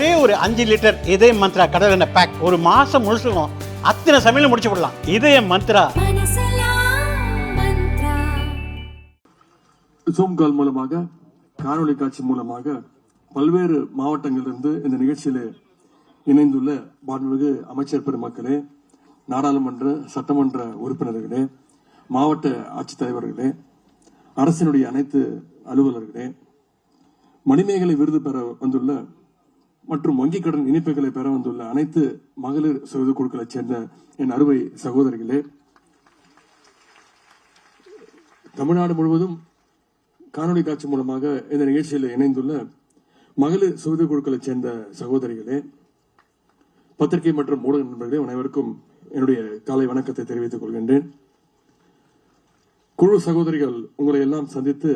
ஒரே ஒரு 5 லிட்டர் இதய மந்த்ரா கடல் எண்ணெய் பேக் ஒரு மாசம் முழுசுக்கும் அத்தனை சமையல முடிச்சு விடலாம். இதய மந்த்ரா. ஜூம் கால் மூலமாக, காணொலி காட்சி மூலமாக பல்வேறு மாவட்டங்களிலிருந்து இந்த நிகழ்ச்சியில இணைந்துள்ள மாண்புமிகு அமைச்சர் பெருமக்களே, நாடாளுமன்ற சட்டமன்ற உறுப்பினர்களே, மாவட்ட ஆட்சித்தலைவர்களே, அரசினுடைய அனைத்து அலுவலர்களே, மணிமேகலை விருது பெற வந்துள்ள மற்றும் வங்கிக் கடன் இணைப்புகளை பெற வந்துள்ள அனைத்து மகளிர் சுய குழுக்களைச் சேர்ந்த என் அருமை சகோதரிகளே, தமிழ்நாடு முழுவதும் காணொலி காட்சி மூலமாக இந்த நிகழ்ச்சியில் இணைந்துள்ள மகளிர் சுய குழுக்களைச் சேர்ந்த சகோதரிகளே, பத்திரிகை மற்றும் ஊடக நண்பர்களே, அனைவருக்கும் என்னுடைய காலை வணக்கத்தை தெரிவித்துக் கொள்கின்றேன். குழு சகோதரிகள் உங்களை எல்லாம் சந்தித்து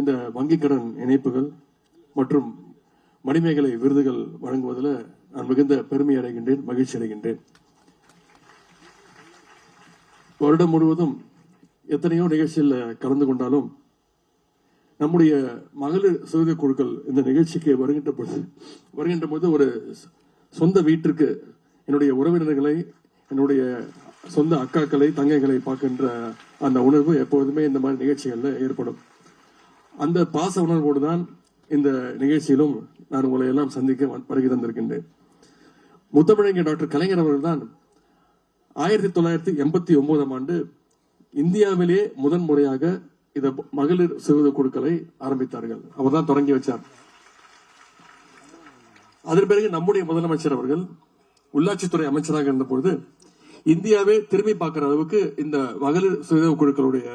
இந்த வங்கிக் கடன் இணைப்புகள் மற்றும் மணிமேகலை விருதுகள் வழங்குவதில் நான் மிகுந்த பெருமை அடைகின்றேன், மகிழ்ச்சி அடைகின்றேன். வருடம் முழுவதும் எத்தனையோ நிகழ்ச்சியில் கலந்து கொண்டாலும் நம்முடைய மகளிர் சுய குழுக்கள் இந்த நிகழ்ச்சிக்கு வருகின்ற போது ஒரு சொந்த வீட்டிற்கு என்னுடைய உறவினர்களை, என்னுடைய சொந்த அக்காக்களை, தங்கைகளை பார்க்கின்ற அந்த உணர்வு எப்போதுமே இந்த மாதிரி நிகழ்ச்சிகள்ல ஏற்படும். அந்த பாச உணர்வோடு தான் இந்த நிகழ்ச்சியிலும் நான் உங்களை எல்லாம் சந்திக்க வருகை தந்திருக்கின்றேன். முத்தமிழறிஞர் டாக்டர் கலைஞர் அவர்கள் தான் 1989 ஆண்டு இந்தியாவிலே முதன்முறையாக இந்த மகளிர் சுய குழுக்களை ஆரம்பித்தார்கள். அவர் தான் தொடங்கி வச்சார். அதன் பிறகு நம்முடைய முதலமைச்சர் அவர்கள் உள்ளாட்சித்துறை அமைச்சராக இருந்தபோது இந்தியாவே திரும்பி பார்க்கிற அளவுக்கு இந்த மகளிர் சுய குழுக்களுடைய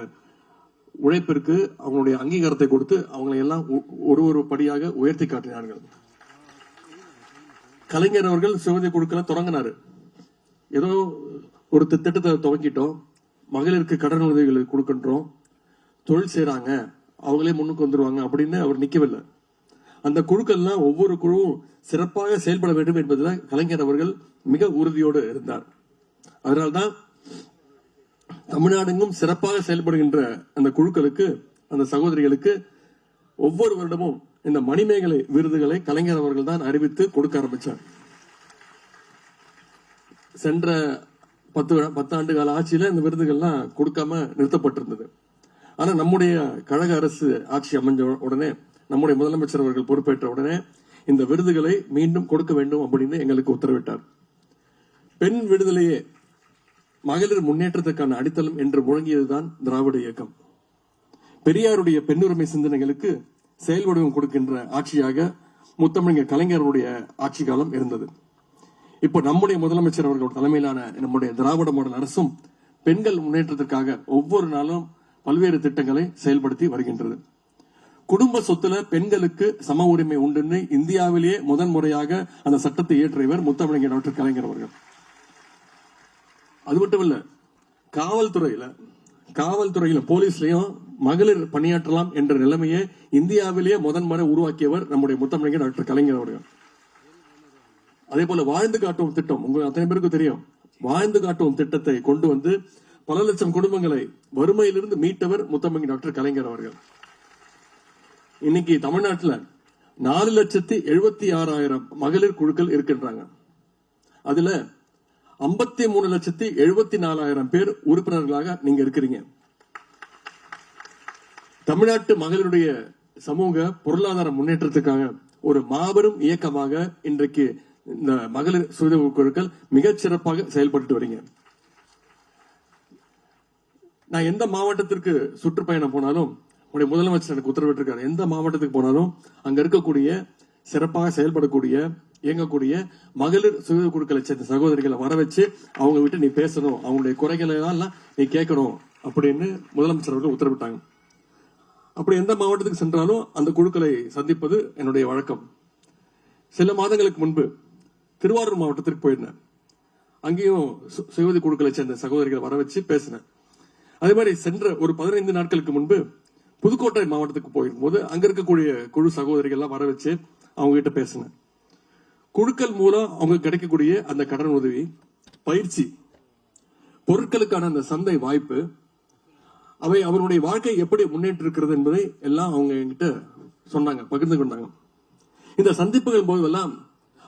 உழைப்பிற்கு அவங்களுடைய அங்கீகாரத்தை கொடுத்து அவங்களை எல்லாம் ஒரு படியாக உயர்த்தி காட்டினார்கள். கலைஞர் அவர்கள் சுய குழுக்களை தொடங்கினாரு. ஏதோ ஒரு திட்டத்தை துவங்கிட்டோம், மகளிருக்கு கடன் உதவிகளை கொடுக்கின்றோம், தொழில் செய்யறாங்க, அவங்களே முன்னுக்கு வந்துருவாங்க அப்படின்னு அவர் நிக்கவில்லை. அந்த குழுக்கள்லாம் ஒவ்வொரு குழுவும் சிறப்பாக செயல்பட வேண்டும் என்பதில் கலைஞர் அவர்கள் மிக உறுதியோடு இருந்தார். அதனால்தான் தமிழ்நாடெங்கும் சிறப்பாக செயல்படுகின்ற அந்த குழுக்களுக்கு, அந்த சகோதரிகளுக்கு ஒவ்வொரு வருடமும் இந்த மணிமேகலை விருதுகளை கலைஞர் அவர்கள் தான் அறிவித்து கொடுக்க ஆரம்பிச்சார். சென்ற 10 ஆண்டு கால ஆட்சியில இந்த விருதுகள்லாம் கொடுக்காம நிறுத்தப்பட்டிருந்தது. ஆனா நம்முடைய கழக அரசு ஆட்சி அமைஞ்ச உடனே, நம்முடைய முதலமைச்சர் அவர்கள் பொறுப்பேற்ற உடனே இந்த விருதுகளை மீண்டும் கொடுக்க வேண்டும் அப்படின்னு எங்களுக்கு உத்தரவிட்டார். பெண் விடுதலையே மகளிர் முன்னேற்றத்துக்கான அடித்தளம் என்று முழங்கியதுதான் திராவிட இயக்கம். பெரியாருடைய பெண்ணுரிமை சிந்தனைகளுக்கு செயல்வடிவம் கொடுக்கின்ற ஆட்சியாக முத்தமிழர் கலைஞருடைய ஆட்சி காலம் இருந்தது. இப்போ நம்முடைய முதலமைச்சர் அவர்கள் தலைமையிலான நம்முடைய திராவிட மாடல் அரசும் பெண்கள் முன்னேற்றத்திற்காக ஒவ்வொரு நாளும் பல்வேறு திட்டங்களை செயல்படுத்தி வருகின்றது. குடும்ப சொத்துல பெண்களுக்கு சம உரிமை உண்டு இந்தியாவிலேயே முதன்முறையாக அந்த சட்டத்தை இயற்றியவர் முத்தமிழர் டாக்டர் கலைஞர் அவர்கள். அது மட்டும் இல்ல, காவல்துறையில போலீஸ்லயும் மகளிர் பணியாற்றலாம் என்ற நிலைமையை இந்தியாவிலேயே முதன்முறை உருவாக்கியவர் நம்முடைய முத்தமிழர் டாக்டர் கலைஞர் அவர்கள். அதே போல வாழ்ந்து காட்டும் திட்டம், உங்க அத்தனை பேருக்கு தெரியும். வாழ்ந்து காட்டும் திட்டத்தை கொண்டு வந்து பல லட்சம் குடும்பங்களை வறுமையிலிருந்து மீட்டவர் முத்தமிழர் டாக்டர் கலைஞர் அவர்கள். இன்னைக்கு தமிழ்நாட்டில் 4,76,000 மகளிர் குழுக்கள் இருக்கின்றாங்க. அதுல 53,74,000 பேர் உறுப்பினர்களாக நீங்க இருக்கிறீங்க. தமிழ்நாட்டு மகளிருடைய சமூக பொருளாதார முன்னேற்றத்துக்காக ஒரு மாபெரும் இயக்கமாக இன்றைக்கு இந்த மகளிர் சுய குழுக்கள் மிகச் சிறப்பாக செயல்பட்டு வரீங்க. நான் எந்த மாவட்டத்திற்கு சுற்றுப்பயணம் போனாலும், உடைய முதலமைச்சர் எனக்கு உத்தரவிட்டிருக்காரு, எந்த மாவட்டத்துக்கு போனாலும் அங்க இருக்கக்கூடிய சிறப்பாக செயல்படக்கூடிய இயங்கக்கூடிய மகளிர் சுய குழுக்களை சேர்ந்த சகோதரிகளை வர வச்சு அவங்க விட்டு நீ பேசணும், அவங்களுடைய குறைகளை எல்லாம் நீ கேட்கணும் அப்படின்னு முதலமைச்சர் அவர்கள் உத்தரவிட்டாங்க. அப்படி எந்த மாவட்டத்துக்கு சென்றாலும் அந்த குழுக்களை சந்திப்பது என்னுடைய வழக்கம். சில மாதங்களுக்கு முன்பு திருவாரூர் மாவட்டத்திற்கு போயிருந்தேன். அங்கேயும் சுய குழுக்களை சேர்ந்த சகோதரிகளை வர வச்சு பேசினேன். அதே மாதிரி சென்ற ஒரு 15 நாட்களுக்கு முன்பு புதுக்கோட்டை மாவட்டத்துக்கு போயிருக்கும் போது அங்க இருக்கக்கூடிய குழு சகோதரிகள் எல்லாம் வர வச்சு அவங்க கிட்ட பேசினேன். குழுக்கள் மூலம் அவங்க கிடைக்கக்கூடிய அந்த கடன் உதவி, பயிற்சி, பொருட்களுக்கான அந்த சந்தை வாய்ப்பு, அவை அவருடைய வாழ்க்கை எப்படி முன்னேற்றி இருக்கிறது என்பதை எல்லாம் அவங்க என்கிட்ட சொன்னாங்க, பகிர்ந்து கொண்டாங்க. இந்த சந்திப்புகள் போதெல்லாம்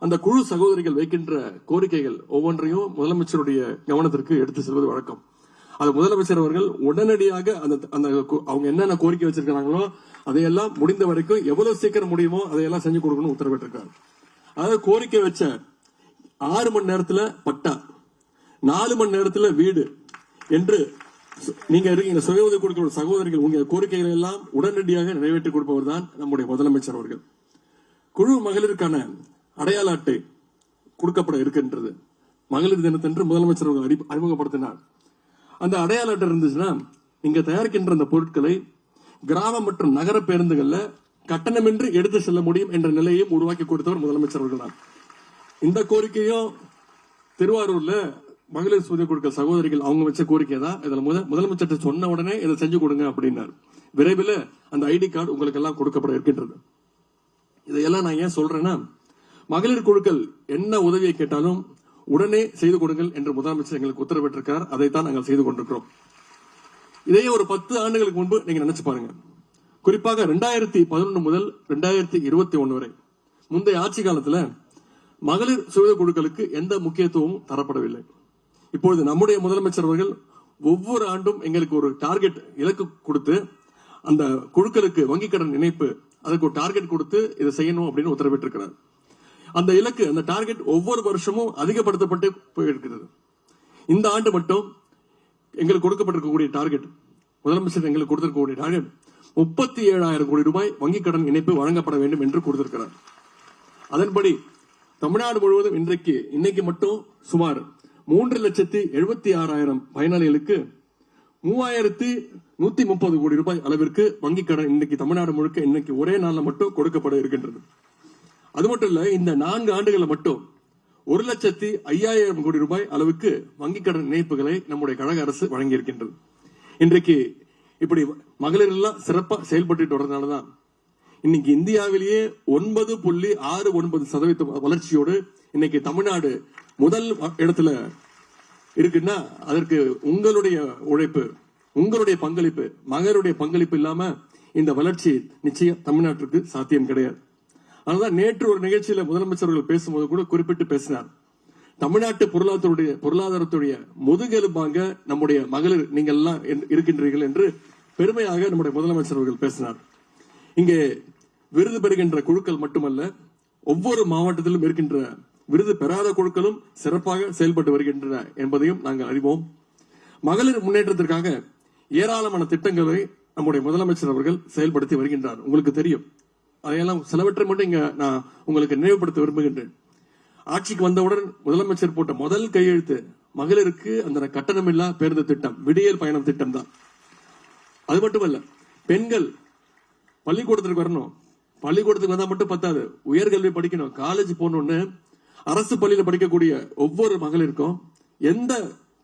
அந்த குழு சகோதரிகள் வைக்கின்ற கோரிக்கைகள் ஒவ்வொன்றையும் முதலமைச்சருடைய கவனத்திற்கு எடுத்து செல்வது வழக்கம். அது முதலமைச்சர் அவர்கள் உடனடியாக அந்த அவங்க என்னென்ன கோரிக்கை வச்சிருக்காங்களோ அதையெல்லாம் முடிந்த வரைக்கும் எவ்வளவு சீக்கிரம் முடியுமோ அதையெல்லாம் செஞ்சு கொடுக்கணும் உத்தரவிட்டிருக்காரு. அதாவது கோரிக்கை வச்ச 6 மணி நேரத்துல பட்டா, 4 மணி நேரத்துல வீடு என்று நீங்க இருக்கீங்க சுய உதவி குழுக்களோட சகோதரிகள் உங்க கோரிக்கைகளை எல்லாம் உடனடியாக நிறைவேற்றி கொடுப்பவர் தான் நம்முடைய முதலமைச்சர் அவர்கள். குழு மகளிருக்கான அடையாள அட்டை கொடுக்கப்பட இருக்கின்றது. மகளிர் தினத்தன்று முதலமைச்சர் அவர்கள் அறிமுகப்படுத்தினார். அந்த அடையாள அட்டை இருந்துச்சுன்னா நீங்க தயாரிக்கின்ற அந்த பொருட்களை கிராம மற்றும் நகர பேருந்துகள்ல கட்டணமின்றி எடுத்து செல்ல முடியும் என்ற நிலையையும் உருவாக்கி கொடுத்தவர் முதலமைச்சர் அவர்கள் தான். இந்த கோரிக்கையும் திருவாரூர்ல மகளிர் சுய குழுக்கள் சகோதரிகள் அவங்க வச்ச கோரிக்கை தான். இதுல முதலமைச்சர் சொன்ன உடனே இதை செஞ்சு கொடுங்க அப்படின்னாரு. விரைவில் அந்த ஐடி கார்டு உங்களுக்கு எல்லாம் கொடுக்கப்பட இருக்கின்றது. இதையெல்லாம் நான் ஏன் சொல்றேன்னா, மகளிர் குழுக்கள் என்ன உதவியை கேட்டாலும் உடனே செய்து கொடுங்கள் என்று முதலமைச்சர் எங்களுக்கு உத்தரவிட்டிருக்கார். அதைத்தான் நாங்கள் செய்து கொண்டிருக்கிறோம். இதையே ஒரு 10 ஆண்டுகளுக்கு முன்பு நீங்க நினைச்சு பாருங்க. குறிப்பாக 2011 முதல் 2021 வரை முந்தைய ஆட்சி காலத்துல மகளிர் சுய குழுக்களுக்கு எந்த முக்கியத்துவமும் தரப்படவில்லை. இப்பொழுது நம்முடைய முதலமைச்சர் அவர்கள் ஒவ்வொரு ஆண்டும் எங்களுக்கு ஒரு டார்கெட் இலக்கு கொடுத்து அந்த குழுக்களுக்கு வங்கிக் கடன் இணைப்பு அதுக்கு ஒரு டார்கெட் கொடுத்து இதை செய்யணும் அப்படின்னு உத்தரவிட்டிருக்கிறார். அந்த இலக்கு அந்த டார்கெட் ஒவ்வொரு வருஷமும் அதிகப்படுத்தப்பட்டு போயிருக்கிறது. இந்த ஆண்டு மட்டும் எங்களுக்கு கொடுக்கப்பட்டிருக்கக்கூடிய டார்கெட், முதலமைச்சர் எங்களுக்கு கொடுத்திருக்கக்கூடிய டார்கெட் 37,000 கோடி ரூபாய் வங்கிக் கடன் இணைப்பு வழங்கப்பட வேண்டும் என்று கொடுத்திருக்கிறார். அதன்படி தமிழ்நாடு முழுவதும் இன்னைக்கு மட்டும் சுமார் 3,76,000 பயனாளிகளுக்கு 3,130 கோடி ரூபாய் அளவிற்கு வங்கிக் கடன் இன்னைக்கு தமிழ்நாடு முழுக்க இன்னைக்கு ஒரே நாள்ல மட்டும் கொடுக்கப்பட இருக்கின்றது. அது மட்டும் இல்ல, இந்த 4 ஆண்டுகளை மட்டும் 1,05,000 கோடி ரூபாய் அளவுக்கு வங்கிக் கடன் இணைப்புகளை நம்முடைய கழக அரசு வழங்கி இருக்கின்றது. இன்றைக்கு இப்படி மகளிர் எல்லாம் சிறப்பா செயல்பட்டு வரதுனாலதான் இன்னைக்கு இந்தியாவிலேயே 9.69% வளர்ச்சியோடு இன்னைக்கு தமிழ்நாடு முதல் இடத்துல இருக்குன்னா அதற்கு உங்களுடைய உழைப்பு, உங்களுடைய பங்களிப்பு, மகளிருடைய பங்களிப்பு இல்லாம இந்த வளர்ச்சி நிச்சயம் தமிழ்நாட்டிற்கு சாத்தியம் கிடையாது. அதனால்தான் நேற்று ஒரு நிகழ்ச்சியில முதலமைச்சர்கள் பேசும்போது கூட குறிப்பிட்டு பேசினார். தமிழ்நாட்டு பொருளாதாரத்துடைய முதுகெலும்பாங்க நம்முடைய மகளிர் நீங்கள் எல்லாம் இருக்கின்றீர்கள் என்று பெருமையாக நம்முடைய முதலமைச்சர் அவர்கள் பேசினார். இங்கே விருது பெறுகின்ற குழுக்கள் மட்டுமல்ல, ஒவ்வொரு மாவட்டத்திலும் இருக்கின்ற விருது பெறாத குழுக்களும் சிறப்பாக செயல்பட்டு வருகின்றன என்பதையும் நாங்கள் அறிவோம். மகளிர் முன்னேற்றத்திற்காக ஏராளமான திட்டங்களை நம்முடைய முதலமைச்சர் அவர்கள் செயல்படுத்தி வருகின்றார். உங்களுக்கு தெரியும். அதையெல்லாம் சிலவற்றை மட்டும் இங்க நான் உங்களுக்கு நினைவுபடுத்த விரும்புகின்றேன். ஆட்சிக்கு வந்தவுடன் முதலமைச்சர் போட்ட முதல் கையெழுத்து மகளிருக்கு அந்த கட்டணமில்லா பேருந்து திட்டம், விடியல் பயணம் திட்டம் தான். அது மட்டுமல்ல, பெண்கள் பள்ளிக்கூடத்திற்கு வரணும், பள்ளிக்கூடத்துக்கு வந்தா மட்டும் பத்தாது, உயர்கல்வி படிக்கணும், காலேஜ் போகணும்னு அரசு பள்ளியில படிக்கக்கூடிய ஒவ்வொரு மகளிருக்கும் எந்த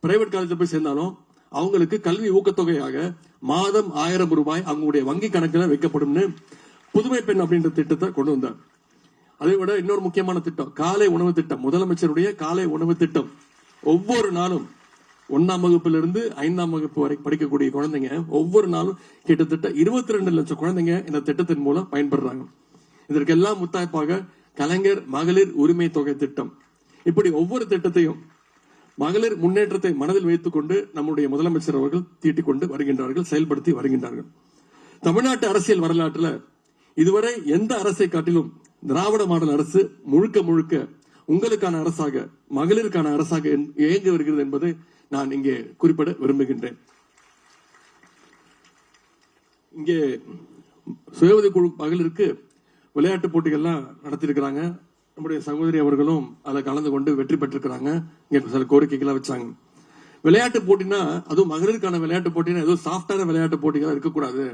பிரைவேட் காலேஜ் போய் சேர்ந்தாலும் அவங்களுக்கு கல்வி ஊக்கத்தொகையாக மாதம் 1000 ரூபாய் அவங்களுடைய வங்கி கணக்கில் வைக்கப்படும் புதுமை பெண் அப்படின்ற திட்டத்தை கொண்டு வந்தார். அதை விட இன்னொரு முக்கியமான திட்டம் காலை உணவு திட்டம், முதலமைச்சருடைய காலை உணவு திட்டம். ஒவ்வொரு நாளும் 1ஆம் வகுப்பிலிருந்து 5ஆம் வகுப்பு வரை படிக்கக்கூடிய குழந்தைங்க ஒவ்வொரு நாளும் கிட்டத்தட்ட 22 லட்சம் குழந்தைங்க இந்த திட்டத்தின் மூலம் பயன்படுறாங்க. இதற்கெல்லாம் முத்தாய்ப்பாக கலைஞர் மகளிர் உரிமை தொகை திட்டம். இப்படி ஒவ்வொரு திட்டத்தையும் மகளிர் முன்னேற்றத்தை மனதில் வைத்துக் கொண்டு நம்முடைய முதலமைச்சர் அவர்கள் தீட்டிக் கொண்டு வருகின்றார்கள், செயல்படுத்தி வருகின்றார்கள். தமிழ்நாட்டு அரசியல் வரலாற்றுல இதுவரை எந்த அரசை காட்டிலும் திராவிட மாடல் அரசு முழுக்க முழுக்க உங்களுக்கான அரசாக, மகளிருக்கான அரசாக இயங்கி வருகிறது என்பதை நான் இங்கே குறிப்பிட விரும்புகின்றேன். இங்கே சுய உதவி குழு மகளிருக்கு விளையாட்டு போட்டிகள்லாம் நடத்திருக்கிறாங்க. நம்முடைய சகோதரி அவர்களும் அதில் கலந்து கொண்டு வெற்றி பெற்றிருக்கிறாங்க. இங்க சில கோரிக்கைகளாக வச்சாங்க. விளையாட்டு போட்டினா, அதுவும் மகளிருக்கான விளையாட்டு போட்டினா ஏதோ சாஃப்டான விளையாட்டு போட்டிகளா இருக்கக்கூடாது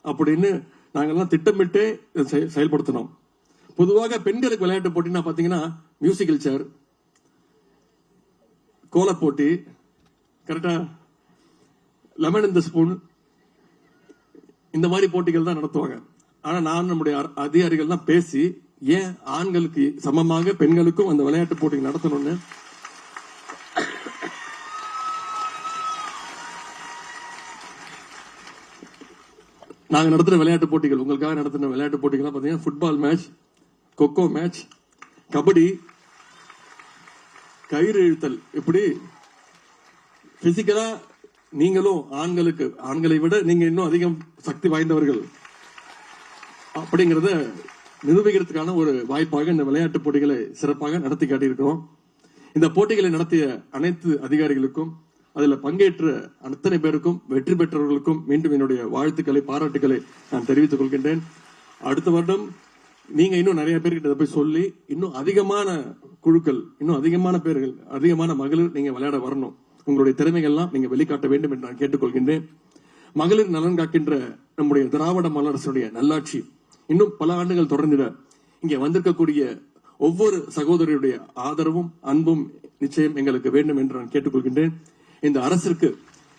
அப்படின்னு நாங்கெல்லாம் திட்டமிட்டு செயல்படுத்தினோம். பொதுவாக பெண்களுக்கு விளையாட்டு போட்டினா பாத்தீங்கன்னா மியூசிக்கல் சேர், கோல போட்டி, கரெக்டா லெமன் இந்த ஸ்பூன், இந்த மாதிரி போட்டிகள் தான் நடத்துவாங்க. ஆனா நான் நம்முடைய அதிகாரிகள் தான் பேசி ஏன் ஆண்களுக்கு சமமாக பெண்களுக்கும் அந்த விளையாட்டு போட்டிகள் நடத்தணும்னு நாங்க நடத்துற விளையாட்டு போட்டிகள், உங்களுக்காக நடத்தின விளையாட்டு போட்டிகள் பாத்தீங்கன்னா football match, kho kho match, kabaddi, கயிறு இழுத்தல், இப்படி பிசிக்கலா நீங்களும் ஆண்களை விட நீங்க இன்னும் அதிகம் சக்தி வாய்ந்தவர்கள் அப்படிங்கறத நிரூபிக்கிறதுக்கான ஒரு வாய்ப்பாக இந்த விளையாட்டு போட்டிகளை சிறப்பாக நடத்தி காட்டியிருக்கிறோம். இந்த போட்டிகளை நடத்திய அனைத்து அதிகாரிகளுக்கும், அதுல பங்கேற்ற அத்தனை பேருக்கும், வெற்றி பெற்றவர்களுக்கும் மீண்டும் என்னுடைய வாழ்த்துக்களை, பாராட்டுக்களை நான் தெரிவித்துக் கொள்கின்றேன். அடுத்த வருடம் நீங்க இன்னும் நிறைய பேர்கிட்ட போய் சொல்லி இன்னும் அதிகமான குழுக்கள், இன்னும் அதிகமான பேர்கள், அதிகமான மகளிர் நீங்க விளையாட வரணும். உங்களுடைய திறமைகள்லாம் நீங்க வெளிக்காட்ட வேண்டும் என்று நான் கேட்டுக்கொள்கின்றேன். மகளிர் நலன் காக்கின்ற நம்முடைய திராவிட மலரசுடைய நல்லாட்சி இன்னும் பல ஆண்டுகள் தொடர்ந்திட இங்கே வந்திருக்கக்கூடிய ஒவ்வொரு சகோதரருடைய ஆதரவும் அன்பும் நிச்சயம் எங்களுக்கு வேண்டும் என்று நான் கேட்டுக்கொள்கின்றேன். இந்த அரசிற்கு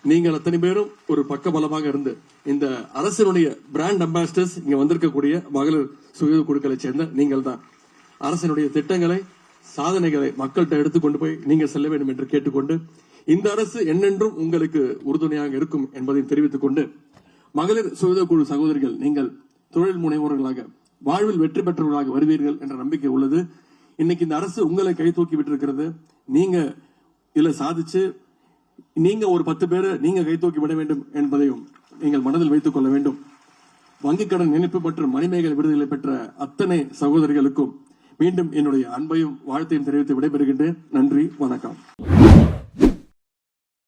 நீங்கள் அத்தனை பேரும் ஒரு பக்கபலமாக இருந்து இந்த அரசினுடைய பிராண்ட் அம்பாசிடர்ஸ் இங்க வந்திருக்கக்கூடிய மகளிர் சுய குழுக்களை சேர்ந்த நீங்கள் தான். அரசினுடைய திட்டங்களை, சாதனைகளை மக்கள்கிட்ட எடுத்துக்கொண்டு போய் நீங்க செல்ல வேண்டும் என்று கேட்டுக்கொண்டு, இந்த அரசு என்னென்றும் உங்களுக்கு உறுதுணையாக இருக்கும் என்பதையும் தெரிவித்துக் கொண்டு, மகளிர் சுய குழு சகோதரிகள் நீங்கள் தொழில் முனைவோர்களாக, வாழ்வில் வெற்றி பெற்றவர்களாக வருவீர்கள் என்ற நம்பிக்கை உள்ளது. இன்னைக்கு இந்த அரசு உங்களை கை தூக்கி விட்டிருக்கிறது. நீங்க இதுல சாதிச்சு நீங்க ஒரு 10 பேரை நீங்க கை தூக்கி விட வேண்டும் என்பதையும் நீங்கள் மனதில் வைத்துக் கொள்ள வேண்டும். வங்கிக் கடன் இணைப்பு மற்றும் மணிமேகலை விருதுகளை பெற்ற அத்தனை சகோதரிகளுக்கும் மீண்டும் என்னுடைய அன்பையும் வாழ்த்தையும் தெரிவித்து விடைபெறுகின்றேன். நன்றி, வணக்கம்.